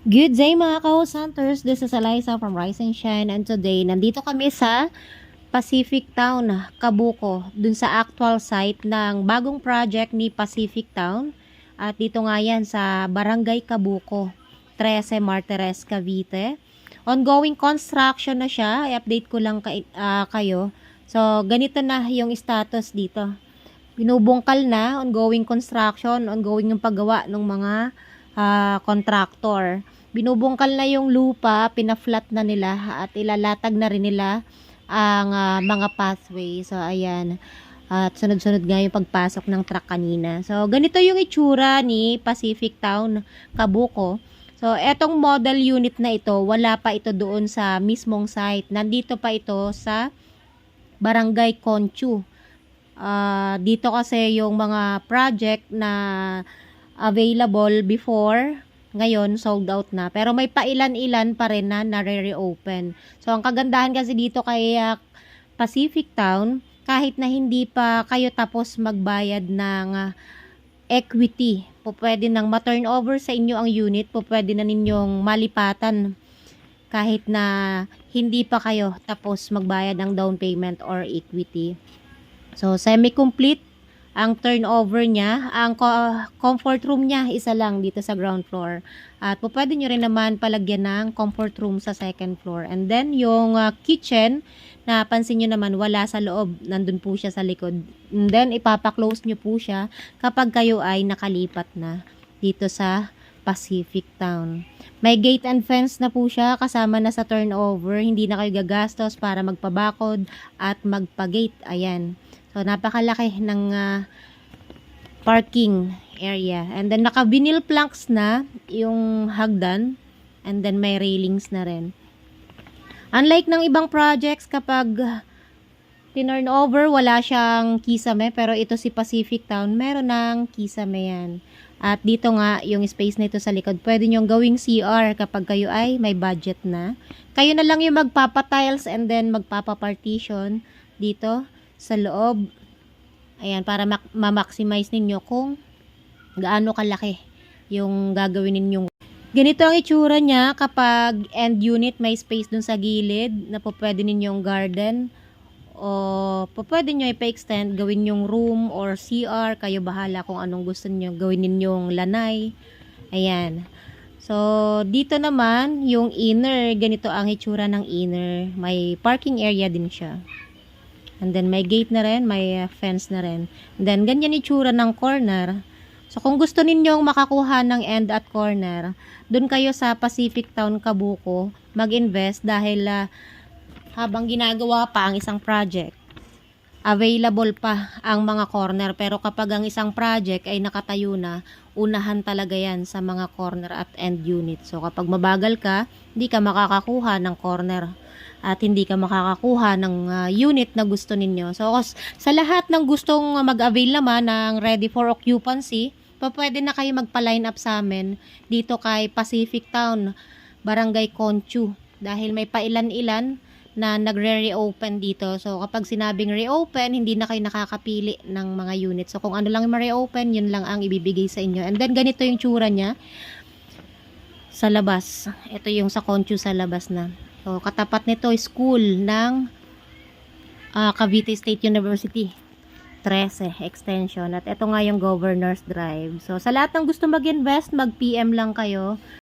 Good day mga ka-host hunters, this is Eliza from Rise and Shine, and today nandito kami sa Pacific Town, Cabuco, dun sa actual site ng bagong project ni Pacific Town. At dito nga yan sa Barangay Cabuco, 13 Martires, Cavite. Ongoing construction na siya, i-update ko lang kayo. So ganito na yung status dito. Binubungkal na, ongoing construction, ongoing yung paggawa ng mga contractor. Binubungkal na yung lupa, pinaflat na nila at ilalatag na rin nila ang mga pathway. So ayan. At sunod-sunod nga yung pagpasok ng truck kanina. So ganito yung itsura ni Pacific Town, Cabuco. So etong model unit na ito, wala pa ito doon sa mismong site. Nandito pa ito sa Barangay Conchu. Dito kasi yung mga project na available before, ngayon sold out na. Pero may pailan-ilan pa rin na nare-reopen. So ang kagandahan kasi dito kay Pacific Town, kahit na hindi pa kayo tapos magbayad ng equity, po pwede nang ma-turn over sa inyo ang unit, po pwede na ninyong malipatan kahit na hindi pa kayo tapos magbayad ng down payment or equity. So semi-complete ang turnover niya. Ang comfort room niya isa lang dito sa ground floor. At po pwede nyo rin naman palagyan ng comfort room sa second floor. And then yung kitchen, napansin nyo naman wala sa loob. Nandun po siya sa likod. And then ipapaklose nyo po siya kapag kayo ay nakalipat na dito sa Pacific Town. May gate and fence na po siya kasama na sa turnover. Hindi na kayo gagastos para magpabakod at magpa-gate. Ayan. So, napakalaki ng parking area. And then, naka-vinyl planks na yung hagdan. And then, may railings na rin. Unlike ng ibang projects, kapag tinurn over, wala siyang kisame. Pero ito si Pacific Town, meron ng kisame yan. At dito nga, yung space nito sa likod, pwede nyong gawing CR kapag kayo ay may budget na. Kayo na lang yung magpapa-tiles and then magpapa-partition dito sa loob. Ayan, para ma-maximize ninyo kung gaano kalaki yung gagawin ninyong. Ganito ang itsura niya kapag end unit, may space dun sa gilid na po pwede ninyong garden o po pwede nyo ipa-extend, gawin yung room or CR, kayo bahala kung anong gusto niyo gawin ninyong lanay. Ayan. So, dito naman yung inner, ganito ang itsura ng inner. May parking area din siya. And then, may gate na rin, may fence na rin. And then, ganyan itsura ng corner. So, kung gusto ninyong makakuha ng end at corner, dun kayo sa Pacific Town, Cabuco, mag-invest dahil habang ginagawa pa ang isang project, available pa ang mga corner. Pero kapag ang isang project ay nakatayo na, unahan talaga yan sa mga corner at end unit. So, kapag mabagal ka, hindi ka makakakuha ng corner at hindi ka makakakuha ng unit na gusto ninyo. So, sa lahat ng gustong mag-avail naman ng ready for occupancy, pwede na kayo magpa-line up sa amin dito kay Pacific Town, Barangay Conchu. Dahil may pailan-ilan na nagre-reopen dito. So, kapag sinabing reopen, hindi na kayo nakakapili ng mga unit. So, kung ano lang yung ma-reopen, yun lang ang ibibigay sa inyo. And then, ganito yung tsura niya sa labas. Ito yung sa Conchu sa labas na. So, katapat nito school ng Cavite State University. 13 extension. At ito nga yung Governor's Drive. So, sa lahat ng gusto mag-invest, mag-PM lang kayo.